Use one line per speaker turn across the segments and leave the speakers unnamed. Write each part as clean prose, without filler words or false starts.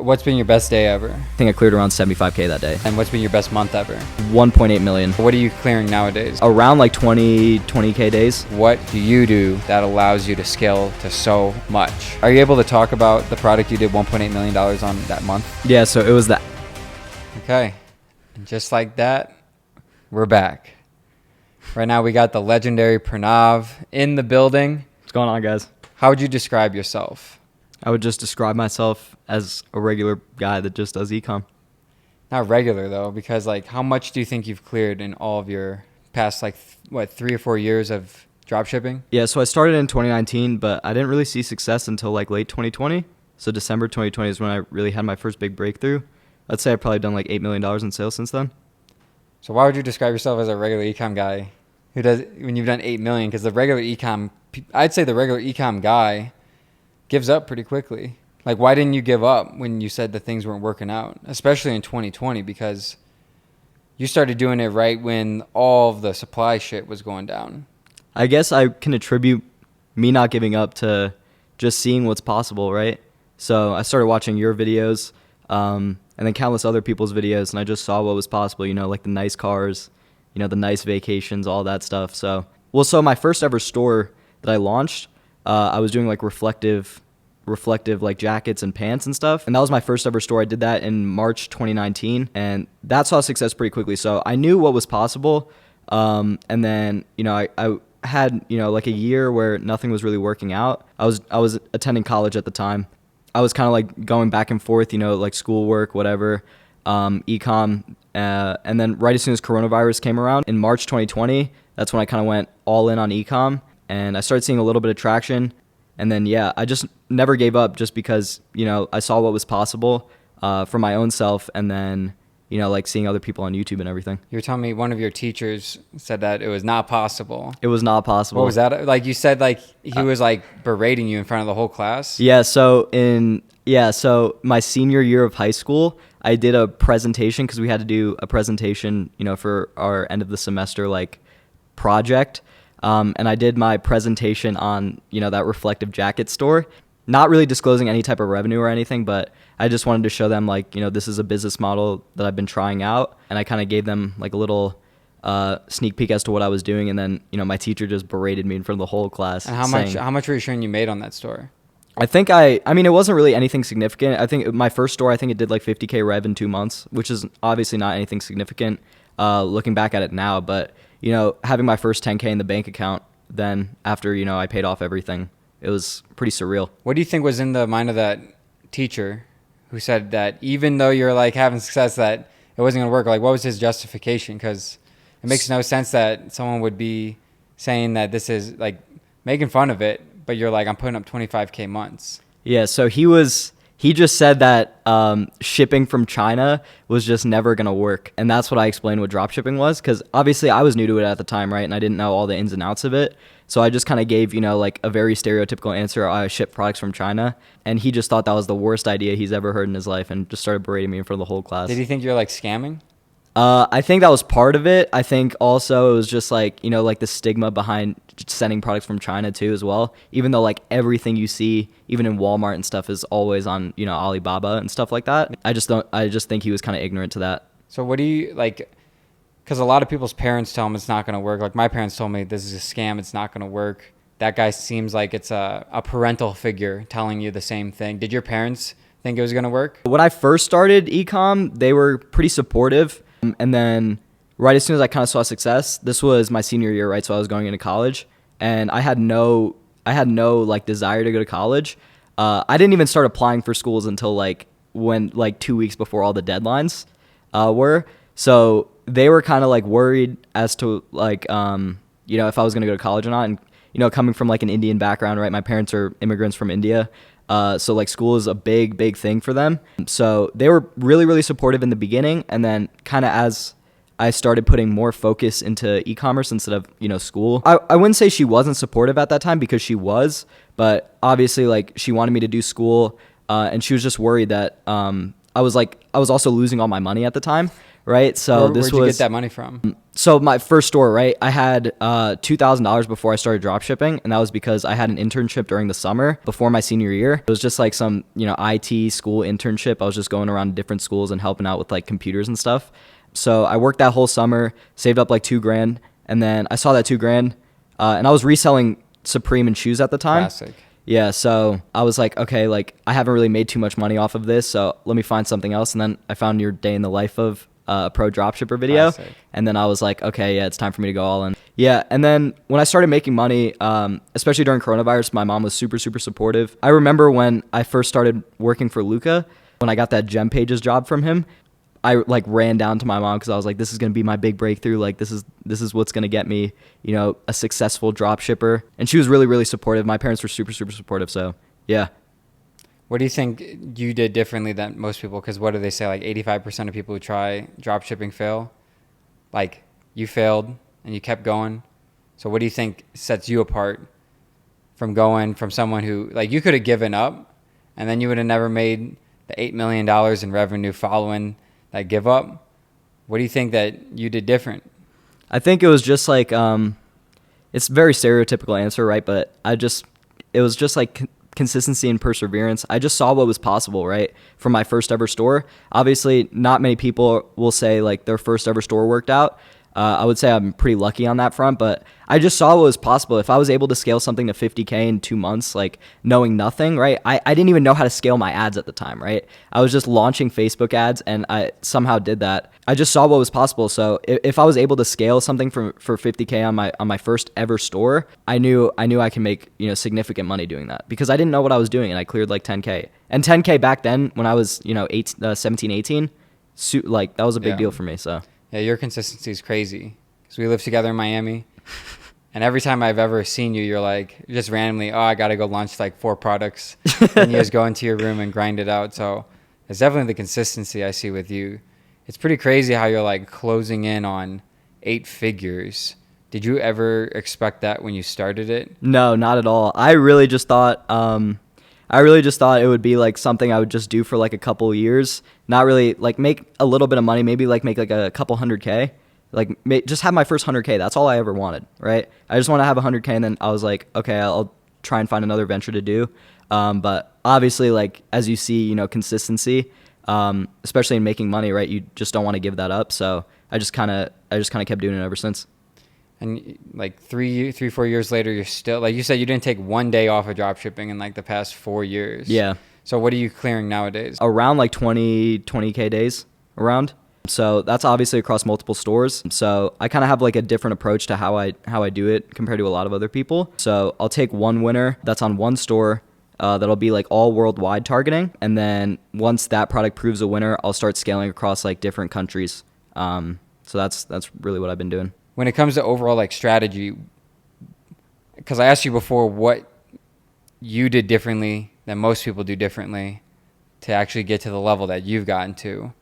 What's been your best day ever?
I think I cleared around 75K that day.
And what's been your best month ever?
1.8 million.
What are you clearing nowadays?
Around like 20K days.
What do you do that allows you to scale to so much? Are you able to talk about the product you did $1.8 million on that month?
Yeah, so it was that.
Okay. And just like that, we're back. Right now we got the legendary Pranav in the building.
What's going on, guys?
How would you describe yourself?
I would just describe myself as a regular guy that just does ecom.
Not regular though, because like how much do you think you've cleared in all of your past 3 or 4 years of dropshipping?
Yeah, so I started in 2019, but I didn't really see success until like late 2020. So December 2020 is when I really had my first big breakthrough. I'd say I've probably done like $8 million in sales since then.
So why would you describe yourself as a regular ecom guy who does when you've done 8 million? Because I'd say the regular ecom guy gives up pretty quickly. Like, why didn't you give up when you said that things weren't working out, especially in 2020? Because you started doing it right when all of the supply shit was going down.
I guess I can attribute me not giving up to just seeing what's possible, right? So I started watching your videos and then countless other people's videos, and I just saw what was possible, like the nice cars, the nice vacations, all that stuff. So my first ever store that I launched, I was doing like reflective like jackets and pants and stuff. And that was my first ever store. I did that in March 2019, and that saw success pretty quickly. So I knew what was possible. And then, I had, like a year where nothing was really working out. I was attending college at the time. I was kind of like going back and forth, like schoolwork, whatever, ecom. And then right as soon as coronavirus came around in March 2020, that's when I kind of went all in on ecom, and I started seeing a little bit of traction. And then, yeah, I just never gave up just because, I saw what was possible for my own self, and then, like seeing other people on YouTube and everything.
You were telling me one of your teachers said that it was not possible.
It was not possible.
What was that? Like you said, like he was like berating you in front of the whole class?
Yeah, so my senior year of high school, I did a presentation because we had to do a presentation, for our end of the semester like project. And I did my presentation on, that reflective jacket store, not really disclosing any type of revenue or anything, but I just wanted to show them like, this is a business model that I've been trying out. And I kind of gave them like a little sneak peek as to what I was doing. And then, my teacher just berated me in front of the whole class.
And how much were you sure you made on that store?
I think it wasn't really anything significant. I think my first store, it did like 50K rev in 2 months, which is obviously not anything significant looking back at it now. But, having my first 10K in the bank account then after, I paid off everything, it was pretty surreal.
What do you think was in the mind of that teacher who said that even though you're like having success that it wasn't going to work? Like, what was his justification? Because it makes no sense that someone would be saying that this is like making fun of it, but you're like, I'm putting up 25K months.
Yeah, so he just said that shipping from China was just never going to work. And that's what I explained what dropshipping was, because obviously I was new to it at the time, right? And I didn't know all the ins and outs of it. So I just kind of gave, like a very stereotypical answer. I ship products from China. And he just thought that was the worst idea he's ever heard in his life and just started berating me in front of the whole class.
Did he think you're like scamming?
I think that was part of it. I think also it was just like, like the stigma behind sending products from China too as well. Even though like everything you see, even in Walmart and stuff, is always on, Alibaba and stuff like that. I just think he was kind of ignorant to that.
So what do you like? Because a lot of people's parents tell them it's not going to work. Like my parents told me this is a scam. It's not going to work. That guy seems like it's a parental figure telling you the same thing. Did your parents think it was going to work?
When I first started ecom, they were pretty supportive. And then right as soon as I kind of saw success, this was my senior year, right? So I was going into college, and I had no like desire to go to college. I didn't even start applying for schools until like 2 weeks before all the deadlines were. So they were kind of like worried as to like, if I was going to go to college or not. And, coming from like an Indian background, right? My parents are immigrants from India. So like school is a big thing for them. So they were really, really supportive in the beginning. And then kind of as I started putting more focus into e-commerce instead of, school, I wouldn't say she wasn't supportive at that time, because she was, but obviously like she wanted me to do school. And she was just worried that I was also losing all my money at the time. right? So
Where'd you get that money from?
So my first store, right? I had $2,000 before I started drop shipping, and that was because I had an internship during the summer before my senior year. It was just like some, IT school internship. I was just going around different schools and helping out with like computers and stuff. So I worked that whole summer, saved up like $2,000, and then I saw that $2,000, and I was reselling Supreme and shoes at the time.
Classic.
Yeah, so I was like, okay, like I haven't really made too much money off of this, so let me find something else. And then I found your day in the life of a pro dropshipper video.
Classic.
And then I was like, okay, yeah, it's time for me to go all in. Yeah, and then when I started making money, especially during coronavirus, my mom was super, super supportive. I remember when I first started working for Luca, when I got that Gem Pages job from him, I like ran down to my mom because I was like, this is going to be my big breakthrough. Like this is what's going to get me, a successful drop shipper. And she was really, really supportive. My parents were super, super supportive. So yeah.
What do you think you did differently than most people? Because what do they say? Like 85% of people who try drop shipping fail. Like you failed and you kept going. So what do you think sets you apart from someone who, like, you could have given up and then you would have never made the $8 million in revenue following that give up? What do you think that you did different?
I think it was just like, it's a very stereotypical answer, right? But it was just like consistency and perseverance. I just saw what was possible, right? From my first ever store. Obviously, not many people will say like their first ever store worked out. I would say I'm pretty lucky on that front, but I just saw what was possible. If I was able to scale something to 50K in 2 months, like knowing nothing, right? I didn't even know how to scale my ads at the time, right? I was just launching Facebook ads and I somehow did that. I just saw what was possible. So if I was able to scale something for 50K on my first ever store, I knew I can make, significant money doing that because I didn't know what I was doing and I cleared like 10K. And 10K back then when I was, 17, 18, like that was a big deal for me. So
yeah, your consistency is crazy because we live together in Miami. And every time I've ever seen you, you're just randomly, I got to go launch like 4 products. And you just go into your room and grind it out. So it's definitely the consistency I see with you. It's pretty crazy how you're like closing in on 8 figures. Did you ever expect that when you started it?
No, not at all. I really just thought it would be like something I would just do for like a couple of years, not really like make a little bit of money, maybe like make like a couple 100K, like just have my first 100K. That's all I ever wanted, right? I just want to have 100K, and then I was like, okay, I'll try and find another venture to do. But obviously, like as you see, consistency, especially in making money, right? You just don't want to give that up. So I just kind of kept doing it ever since.
And like 4 years later, you're still, like you said, you didn't take one day off of drop shipping in like the past 4 years.
Yeah.
So what are you clearing nowadays?
Around like 20K days around. So that's obviously across multiple stores. So I kind of have like a different approach to how I do it compared to a lot of other people. So I'll take one winner that's on one store. That'll be like all worldwide targeting. And then once that product proves a winner, I'll start scaling across like different countries. So that's really what I've been doing.
When it comes to overall like strategy, because I asked you before what you did differently than most people do differently to actually get to the level that you've gotten to,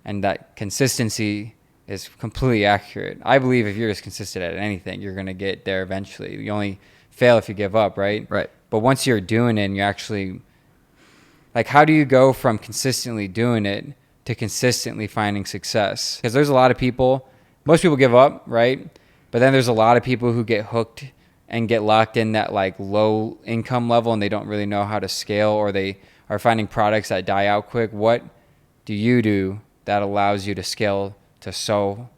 and that consistency is completely accurate. I believe if you're just consistent at anything, you're going to get there eventually. You only fail if you give up, right?
Right.
But once you're doing it and you're actually, like, how do you go from consistently doing it to consistently finding success? Because there's a lot of people, most people give up, right? But then there's a lot of people who get hooked and get locked in that like low income level and they don't really know how to scale, or they are finding products that die out quick. What do you do that allows you to scale to so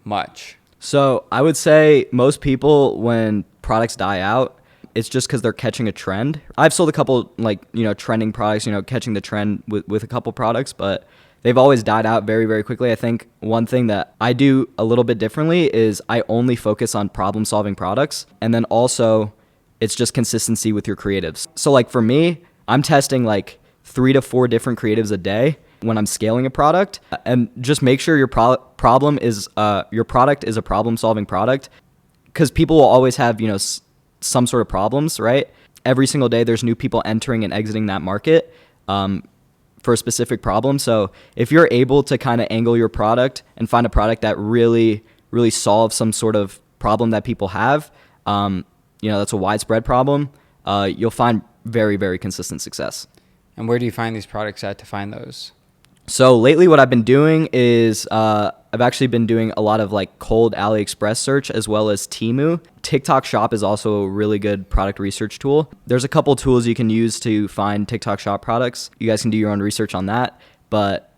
much?
So I would say most people, when products die out, it's just because they're catching a trend. I've sold a couple trending products, catching the trend with a couple products, but they've always died out very, very quickly. I think one thing that I do a little bit differently is I only focus on problem-solving products. And then also it's just consistency with your creatives. So like for me, I'm testing like 3 to 4 different creatives a day when I'm scaling a product, and just make sure your product is a problem-solving product, because people will always have, some sort of problems, right? Every single day there's new people entering and exiting that market. For a specific problem. So if you're able to kind of angle your product and find a product that really, really solves some sort of problem that people have, that's a widespread problem, you'll find very, very consistent success.
And where do you find these products at to find those?
So lately what I've been doing is I've actually been doing a lot of like cold AliExpress search as well as Temu. TikTok Shop is also a really good product research tool. There's a couple tools you can use to find TikTok Shop products. You guys can do your own research on that. But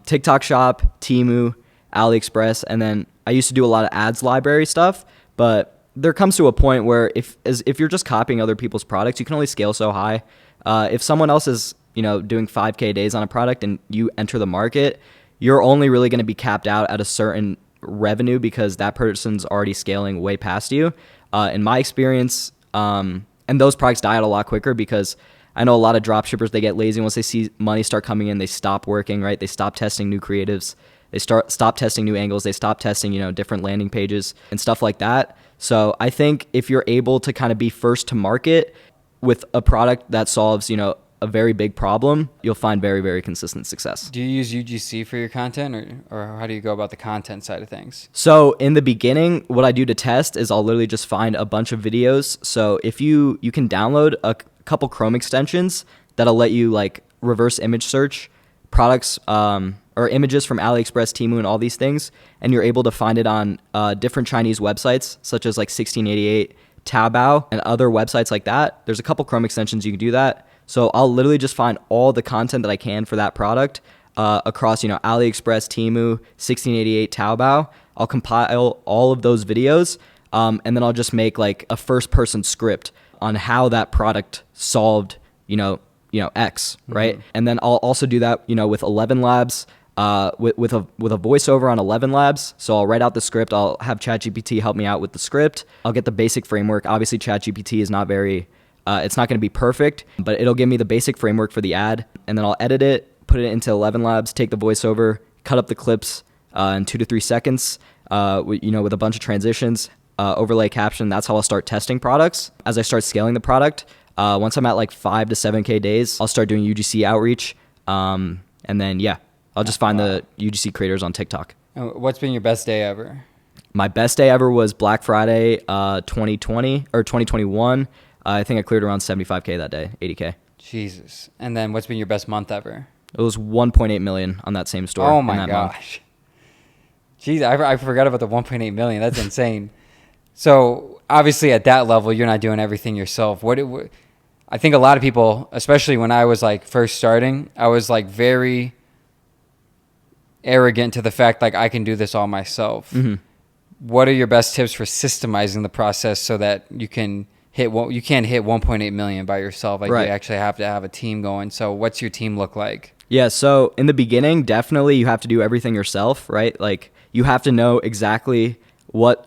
TikTok Shop, Temu, AliExpress, and then I used to do a lot of ads library stuff, but there comes to a point where if you're just copying other people's products, you can only scale so high. If someone else is, doing 5K days on a product and you enter the market, you're only really going to be capped out at a certain revenue because that person's already scaling way past you. In my experience, and those products die out a lot quicker because I know a lot of dropshippers, they get lazy. Once they see money start coming in, they stop working, right? They stop testing new creatives. They stop testing new angles. They stop testing, different landing pages and stuff like that. So I think if you're able to kind of be first to market with a product that solves, a very big problem, you'll find very, very consistent success.
Do you use UGC for your content or how do you go about the content side of things?
So in the beginning, what I do to test is I'll literally just find a bunch of videos. So if you can download a couple Chrome extensions that'll let you like reverse image search products or images from AliExpress, Temu, and all these things, and you're able to find it on different Chinese websites such as like 1688, Taobao, and other websites like that. There's a couple Chrome extensions you can do that. So I'll literally just find all the content that I can for that product across, AliExpress, Temu, 1688, Taobao. I'll compile all of those videos, and then I'll just make like a first-person script on how that product solved, X, right? Mm-hmm. And then I'll also do that, with 11 Labs, with a voiceover on 11 Labs. So I'll write out the script. I'll have ChatGPT help me out with the script. I'll get the basic framework. Obviously, ChatGPT is not very... it's not going to be perfect, but it'll give me the basic framework for the ad, and then I'll edit it, put it into 11 Labs, take the voiceover, cut up the clips in 2 to 3 seconds, with a bunch of transitions, overlay caption. That's how I'll start testing products. As I start scaling the product, once I'm at like 5 to 7K days, I'll start doing UGC outreach, and then I'll just find the UGC creators on TikTok.
What's been your best day ever?
My best day ever was Black Friday 2020 or 2021. I think I cleared around 75K that day, 80K.
Jesus. And then what's been your best month ever?
It was 1.8 million on that same store.
Oh my gosh. Jeez, I forgot about the 1.8 million. That's insane. So obviously at that level, you're not doing everything yourself. I think a lot of people, especially when I was like first starting, I was like very arrogant to the fact like I can do this all myself. Mm-hmm. What are your best tips for systemizing the process so that you can't hit 1.8 million by yourself? Like right. You actually have to have a team going. So what's your team look like?
Yeah. So in the beginning, definitely you have to do everything yourself, right? Like you have to know exactly what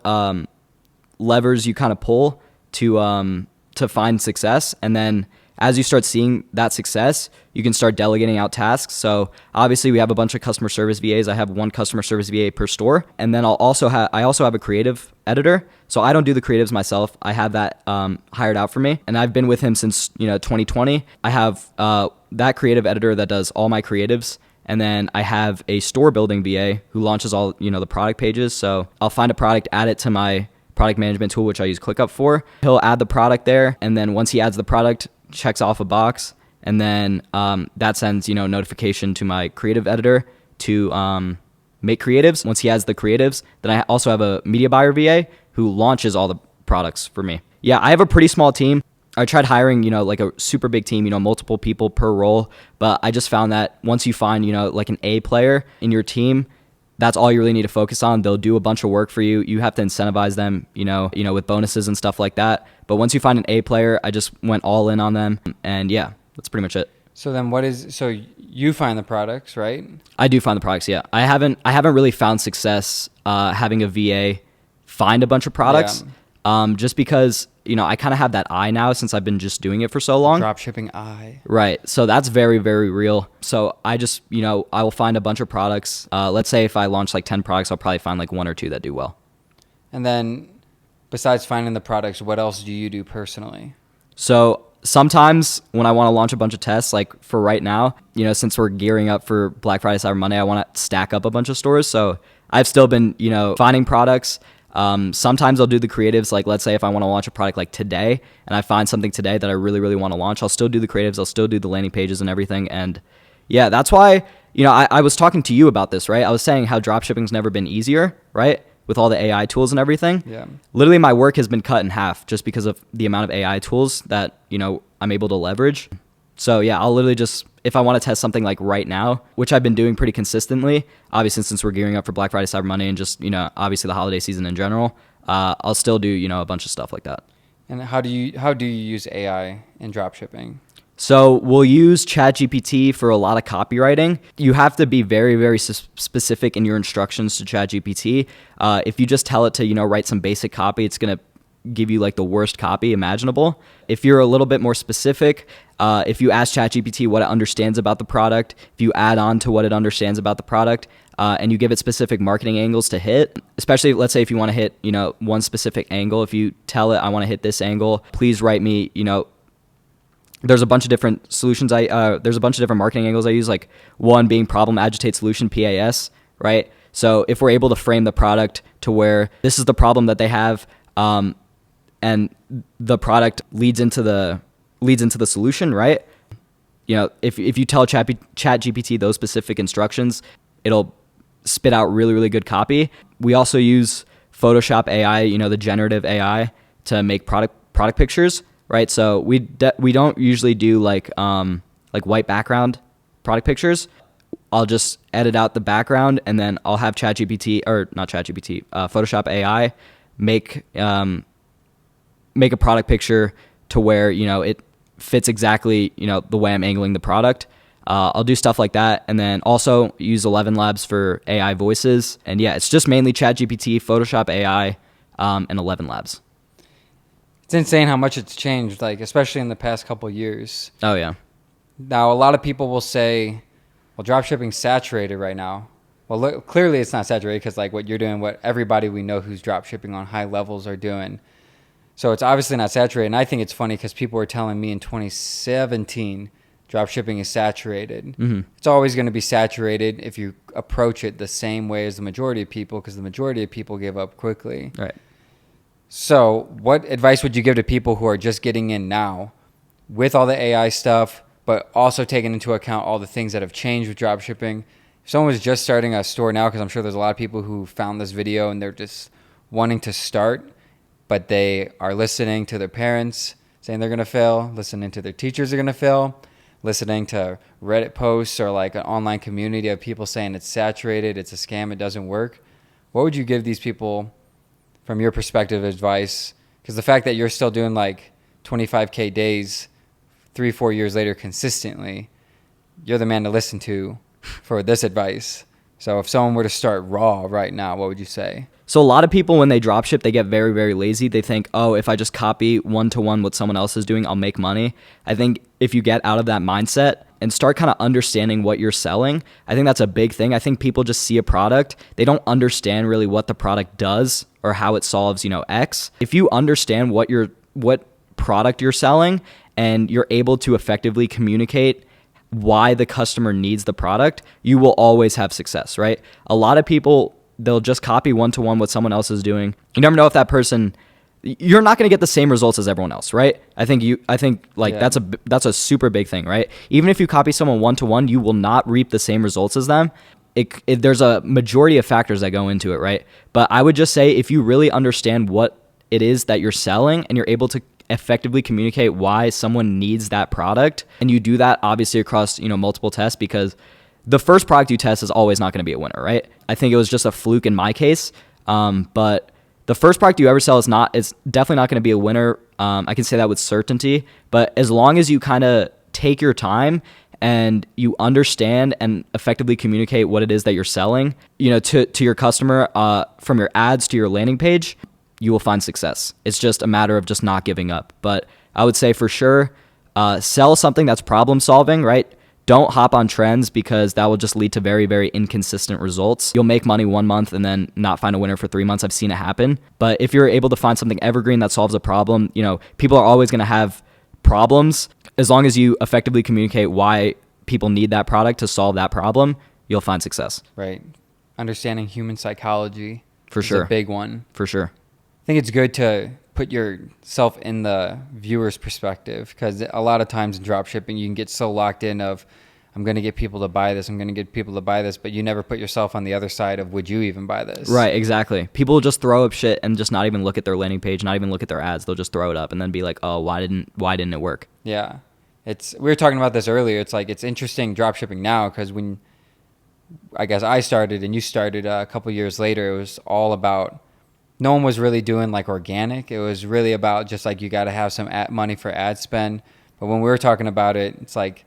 levers you kind of pull to find success. And then as you start seeing that success, you can start delegating out tasks. So obviously we have a bunch of customer service VAs. I have one customer service VA per store. And then I also have a creative editor. So I don't do the creatives myself. I have that hired out for me. And I've been with him since 2020. I have that creative editor that does all my creatives. And then I have a store building VA who launches all the product pages. So I'll find a product, add it to my product management tool, which I use ClickUp for. He'll add the product there. And then once he adds the product, checks off a box, and then that sends notification to my creative editor to make creatives. Once he has the creatives, then I also have a media buyer VA who launches all the products for me. Yeah, I have a pretty small team. I tried hiring like a super big team, multiple people per role, but I just found that once you find like an A player in your team, that's all you really need to focus on. They'll do a bunch of work for you. You have to incentivize them, with bonuses and stuff like that. But once you find an A player, I just went all in on them. And yeah, that's pretty much it.
So then so you find the products, right?
I do find the products, yeah. I haven't really found success having a VA find a bunch of products. Yeah. Just because, I kind of have that eye now since I've been just doing it for so long.
Dropshipping eye.
Right. So that's very, very real. So I just, I will find a bunch of products. Let's say if I launch like 10 products, I'll probably find like 1 or 2 that do well.
And then besides finding the products, what else do you do personally?
So sometimes when I want to launch a bunch of tests, like for right now, since we're gearing up for Black Friday, Cyber Monday, I want to stack up a bunch of stores. So I've still been, finding products. Sometimes I'll do the creatives. Like let's say if I want to launch a product like today and I find something today that I really, really want to launch, I'll still do the creatives. I'll still do the landing pages and everything. And yeah, that's why, I was talking to you about this, right? I was saying how dropshipping's never been easier, right? With all the AI tools and everything.
Yeah.
Literally my work has been cut in half just because of the amount of AI tools that, I'm able to leverage. So yeah, I'll literally just, if I want to test something like right now, which I've been doing pretty consistently, obviously since we're gearing up for Black Friday, Cyber Monday, and just, obviously the holiday season in general, I'll still do, a bunch of stuff like that.
And how do you use AI in dropshipping?
So we'll use ChatGPT for a lot of copywriting. You have to be very, very specific in your instructions to ChatGPT. If you just tell it to, write some basic copy, it's going to give you like the worst copy imaginable. If you're a little bit more specific, if you ask ChatGPT what it understands about the product, if you add on to what it understands about the product, and you give it specific marketing angles to hit, especially let's say if you want to hit, one specific angle, if you tell it, I want to hit this angle, please write me, there's a bunch of different solutions. There's a bunch of different marketing angles I use, like one being problem, agitate, solution, PAS, right? So if we're able to frame the product to where this is the problem that they have, and the product leads into the solution, right? If you tell ChatGPT those specific instructions, it'll spit out really, really good copy. We also use Photoshop AI, the generative AI, to make product pictures. Right, so we don't usually do like white background product pictures. I'll just edit out the background, and then I'll have Photoshop AI make a product picture to where it fits exactly the way I'm angling the product. I'll do stuff like that, and then also use 11 Labs for AI voices. And yeah, it's just mainly ChatGPT, Photoshop AI, and 11 Labs.
It's insane how much it's changed, like especially in the past couple of years.
Oh yeah.
Now a lot of people will say, "Well, dropshipping's saturated right now." Well, look, clearly it's not saturated because like what you're doing, what everybody we know who's dropshipping on high levels are doing. So it's obviously not saturated. And I think it's funny because people were telling me in 2017, dropshipping is saturated.
Mm-hmm.
It's always going to be saturated if you approach it the same way as the majority of people, because the majority of people give up quickly.
Right.
So what advice would you give to people who are just getting in now with all the AI stuff, but also taking into account all the things that have changed with dropshipping? If someone was just starting a store now, because I'm sure there's a lot of people who found this video and they're just wanting to start, but they are listening to their parents saying they're going to fail, listening to their teachers are going to fail, listening to Reddit posts or like an online community of people saying it's saturated, it's a scam, it doesn't work. What would you give these people from your perspective advice? Because the fact that you're still doing like 25K days 3-4 years later consistently, you're the man to listen to for this advice. So if someone were to start raw right now, what would you say?
So a lot of people, when they dropship, they get very, very lazy. They think, oh, if I just copy one-to-one what someone else is doing, I'll make money. I think if you get out of that mindset and start kind of understanding what you're selling, I think that's a big thing. I think people just see a product. They don't understand really what the product does or how it solves, X. If you understand what product you're selling and you're able to effectively communicate why the customer needs the product, you will always have success, right? A lot of people, they'll just copy one-to-one what someone else is doing. You never know if that person, you're not going to get the same results as everyone else, right? I think that's a super big thing, right? Even if you copy someone one-to-one, you will not reap the same results as them. There's a majority of factors that go into it, right? But I would just say if you really understand what it is that you're selling and you're able to effectively communicate why someone needs that product, and you do that obviously across multiple tests, because the first product you test is always not going to be a winner, right? I think it was just a fluke in my case, but the first product you ever sell is definitely not going to be a winner. I can say that with certainty. But as long as you kind of take your time and you understand and effectively communicate what it is that you're selling, to your customer, from your ads to your landing page, you will find success. It's just a matter of just not giving up. But I would say for sure, sell something that's problem solving, right? Don't hop on trends, because that will just lead to very, very inconsistent results. You'll make money 1 month and then not find a winner for 3 months. I've seen it happen. But if you're able to find something evergreen that solves a problem, people are always going to have problems. As long as you effectively communicate why people need that product to solve that problem, you'll find success.
Right. Understanding human psychology
for sure.
Is a big one.
For sure.
I think it's good to put yourself in the viewer's perspective, because a lot of times in dropshipping you can get so locked in of, I'm going to get people to buy this. I'm going to get people to buy this. But you never put yourself on the other side of, would you even buy this?
Right, exactly. People will just throw up shit and just not even look at their landing page, not even look at their ads. They'll just throw it up and then be like, oh, why didn't it work?
Yeah. We were talking about this earlier. It's like, it's interesting dropshipping now because when I guess I started and you started a couple years later, it was all about, no one was really doing like organic. It was really about just like, you got to have some money for ad spend. But when we were talking about it, it's like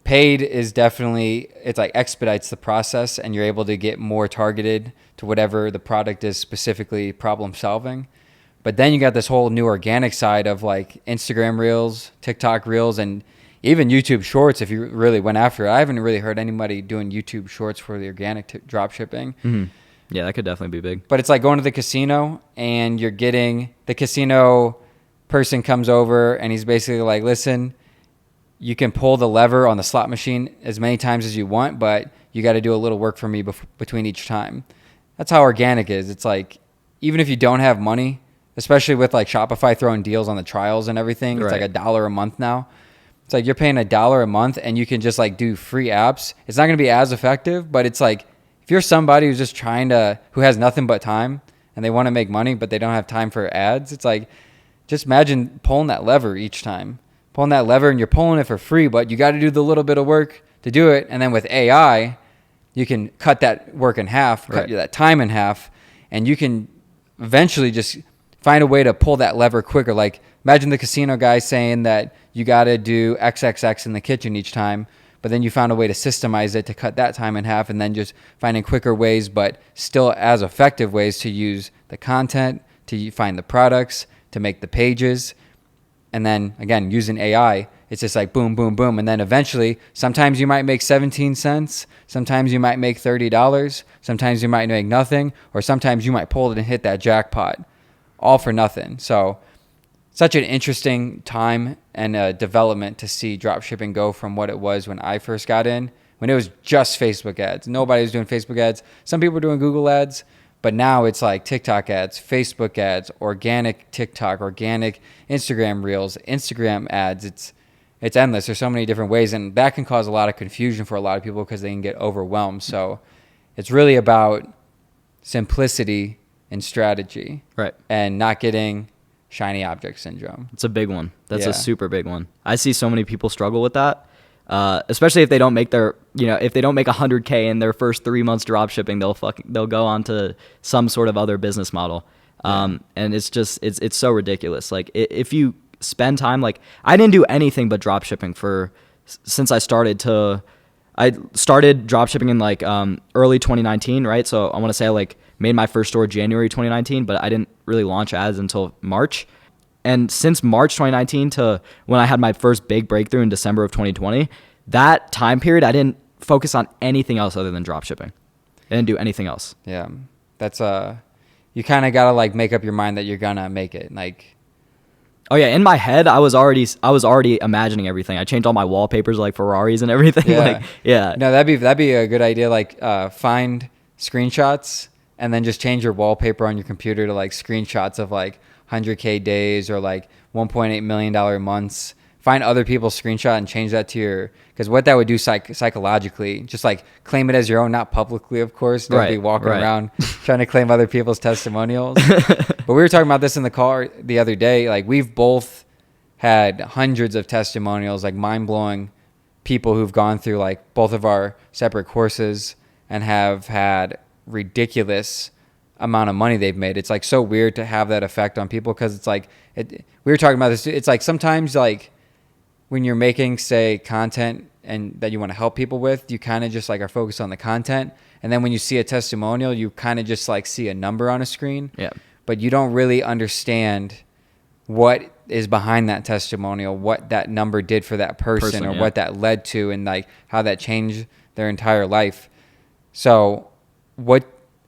paid is definitely, it's like expedites the process and you're able to get more targeted to whatever the product is specifically problem solving. But then you got this whole new organic side of like Instagram Reels, TikTok Reels, and even YouTube Shorts. If you really went after it, I haven't really heard anybody doing YouTube Shorts for the organic drop shipping.
Mm-hmm. Yeah, that could definitely be big.
But it's like going to the casino and you're getting, the casino person comes over and he's basically like, listen, you can pull the lever on the slot machine as many times as you want, but you got to do a little work for me between each time. That's how organic is. It's like, even if you don't have money, especially with like Shopify throwing deals on the trials and everything, it's like $1 a month now. It's like you're paying $1 a month and you can just like do free apps. It's not going to be as effective, but it's like if you're somebody who's just who has nothing but time and they want to make money, but they don't have time for ads, it's like, just imagine pulling that lever each time. Pulling that lever and you're pulling it for free, but you got to do the little bit of work to do it. And then with AI, you can cut that work in half, cut that time in half, and you can eventually just find a way to pull that lever quicker. Like imagine the casino guy saying that you got to do XXX in the kitchen each time, but then you found a way to systemize it to cut that time in half, and then just finding quicker ways, but still as effective ways to use the content, to find the products, to make the pages. And then again, using AI, it's just like boom, boom, boom. And then eventually, sometimes you might make 17 cents. Sometimes you might make $30. Sometimes you might make nothing. Or sometimes you might pull it and hit that jackpot, all for nothing. So such an interesting time and development to see dropshipping go from what it was when I first got in, when it was just Facebook ads. Nobody was doing Facebook ads. Some people were doing Google ads. But now it's like TikTok ads, Facebook ads, organic TikTok, organic Instagram Reels, Instagram ads. It's endless. There's so many different ways, and that can cause a lot of confusion for a lot of people because they can get overwhelmed. So it's really about simplicity and strategy,
right? And
not getting shiny object syndrome.
It's a big one. That's a super big one. I see so many people struggle with that. Especially if they don't make if they don't make $100K in their first 3 months drop shipping, they'll go on to some sort of other business model. And it's just, it's so ridiculous. Like if you spend time, like I didn't do anything but drop shipping since I started drop shipping in like, early 2019, right? So I want to say I like made my first store January 2019, but I didn't really launch ads until March. And since March 2019 to when I had my first big breakthrough in December of 2020, that time period, I didn't focus on anything else other than dropshipping. I didn't do anything else.
Yeah. That's, you kind of got to like make up your mind that you're going to make it. Like,
oh yeah. In my head, I was already imagining everything. I changed all my wallpapers like Ferraris and everything.
Yeah.
Like, yeah.
No, that'd be a good idea. Like, find screenshots and then just change your wallpaper on your computer to like screenshots of like 100K days or like $1.8 million months. Find other people's screenshot and change that to because what that would do psychologically, just like claim it as your own, not publicly, of course. Don't be walking around trying to claim other people's testimonials. But we were talking about this in the car the other day. Like we've both had hundreds of testimonials, like mind-blowing people who've gone through like both of our separate courses and have had ridiculous amount of money they've made. It's like so weird to have that effect on people because it's like we were talking about this. It's like sometimes like when you're making say content and that you want to help people with, you kind of just like are focused on the content, and then when you see a testimonial, you kind of just like see a number on a screen.
Yeah.
But you don't really understand what is behind that testimonial, what that number did for that person or what that led to, and like how that changed their entire life. So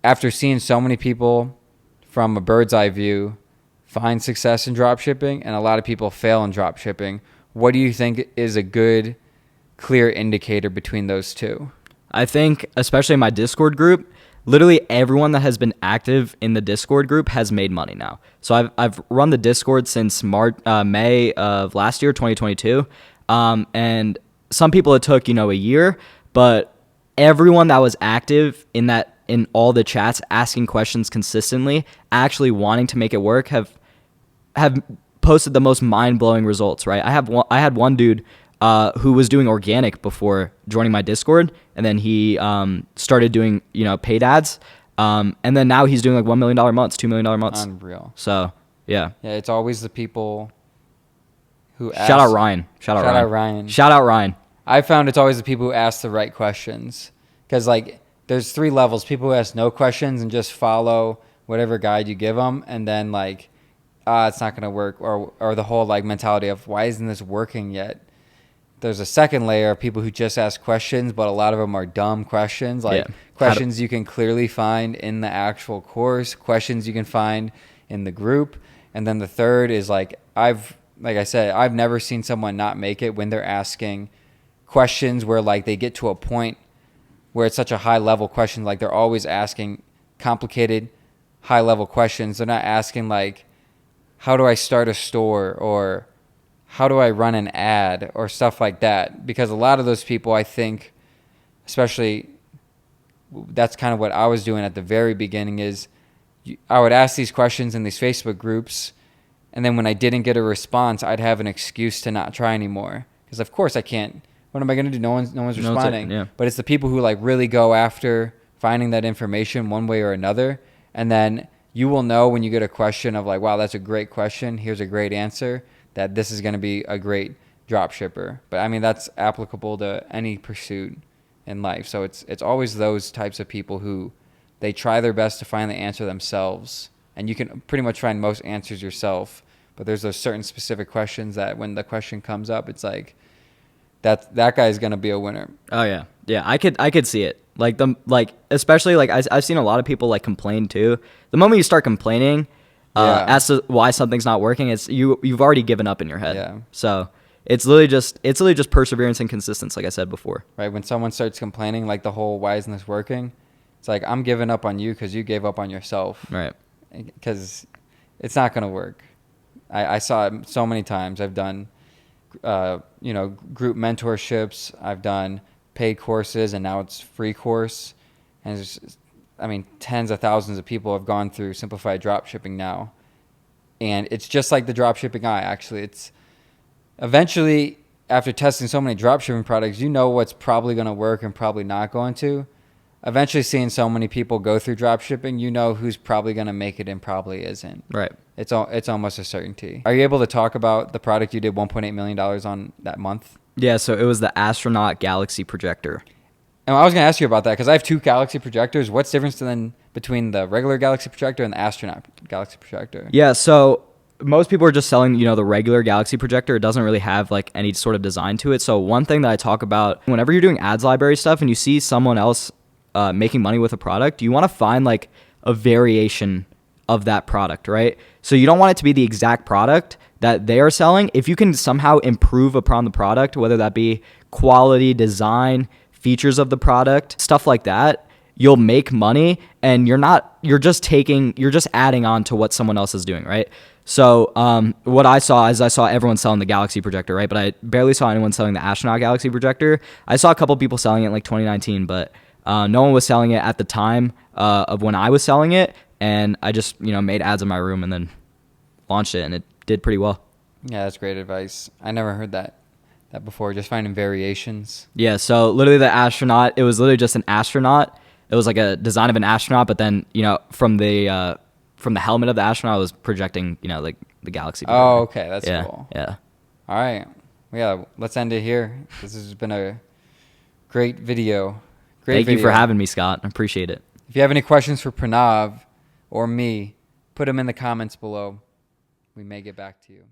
after seeing so many people from a bird's eye view find success in dropshipping and a lot of people fail in dropshipping, what do you think is a good, clear indicator between those two?
I think, especially in my Discord group, literally everyone that has been active in the Discord group has made money now. So I've run the Discord since May of last year, 2022, and some people it took, a year, but everyone that was active in all the chats, asking questions consistently, actually wanting to make it work, have posted the most mind-blowing results, right? I had one dude who was doing organic before joining my Discord, and then he started doing, paid ads, and then now he's doing like $1 million months, $2 million months.
Unreal.
So, yeah.
Yeah, it's always the people who ask.
Shout out Ryan. Shout out Ryan.
I found it's always the people who ask the right questions. Because, like, there's 3 levels. People who ask no questions and just follow whatever guide you give them. And then, like, it's not going to work. Or the whole, like, mentality of, why isn't this working yet? There's a second layer of people who just ask questions, but a lot of them are dumb questions. Like, questions you can clearly find in the actual course. Questions you can find in the group. And then the third is, like I said, I've never seen someone not make it when they're asking questions where, like, they get to a point where it's such a high level question. Like, they're always asking complicated, high level questions. They're not asking, like, how do I start a store, or how do I run an ad, or stuff like that. Because a lot of those people, I think, especially, that's kind of what I was doing at the very beginning, is I would ask these questions in these Facebook groups, and then when I didn't get a response, I'd have an excuse to not try anymore. Because of course I can't. What am I going to do? No one's responding.
Yeah.
But it's the people who, like, really go after finding that information one way or another. And then you will know when you get a question of, like, wow, that's a great question. Here's a great answer, that this is going to be a great drop shipper. But I mean, that's applicable to any pursuit in life. So it's always those types of people who they try their best to find the answer themselves. And you can pretty much find most answers yourself. But there's those certain specific questions that when the question comes up, it's like, that guy is going to be a winner.
Oh yeah. Yeah, I could see it. Especially I've seen a lot of people, like, complain too. The moment you start complaining as to why something's not working, it's you've already given up in your head.
Yeah.
So it's literally just perseverance and consistency, like I said before.
Right. When someone starts complaining, like the whole why isn't this working, it's like, I'm giving up on you because you gave up on yourself.
Right.
Because it's not going to work. I saw it so many times. I've done group mentorships. I've done paid courses, and now it's free course. And tens of thousands of people have gone through simplified dropshipping now. And it's just like the dropshipping eye, actually. It's eventually, after testing so many dropshipping products, you know what's probably going to work and probably not going to. Eventually, seeing so many people go through dropshipping, you know who's probably going to make it and probably isn't.
Right.
It's almost a certainty. Are you able to talk about the product you did $1.8 million on that month?
Yeah, so it was the Astronaut Galaxy Projector.
And I was going to ask you about that because I have 2 Galaxy projectors. What's the difference then between the regular Galaxy projector and the Astronaut Galaxy projector?
Yeah, so most people are just selling, the regular Galaxy projector. It doesn't really have, like, any sort of design to it. So one thing that I talk about, whenever you're doing ads library stuff and you see someone else making money with a product, you want to find, like, a variation of that product, right? So you don't want it to be the exact product that they are selling. If you can somehow improve upon the product, whether that be quality, design, features of the product, stuff like that, you'll make money, and you're just adding on to what someone else is doing, right? So what I saw is I saw everyone selling the Galaxy projector, right? But I barely saw anyone selling the Astronaut Galaxy projector. I saw a couple people selling it in, like, 2019, but no one was selling it at the time of when I was selling it. And I just, made ads in my room and then launched it, and it did pretty well.
Yeah, that's great advice. I never heard that before, just finding variations.
Yeah, so literally the astronaut, it was literally just an astronaut. It was like a design of an astronaut, but then, from the helmet of the astronaut, it was projecting, like the galaxy.
Oh, okay, that's cool.
Yeah.
All right. Yeah, let's end it here. This has been a great video.
Thank you for having me, Scott. I appreciate it.
If you have any questions for Pranav or me, put them in the comments below. We may get back to you.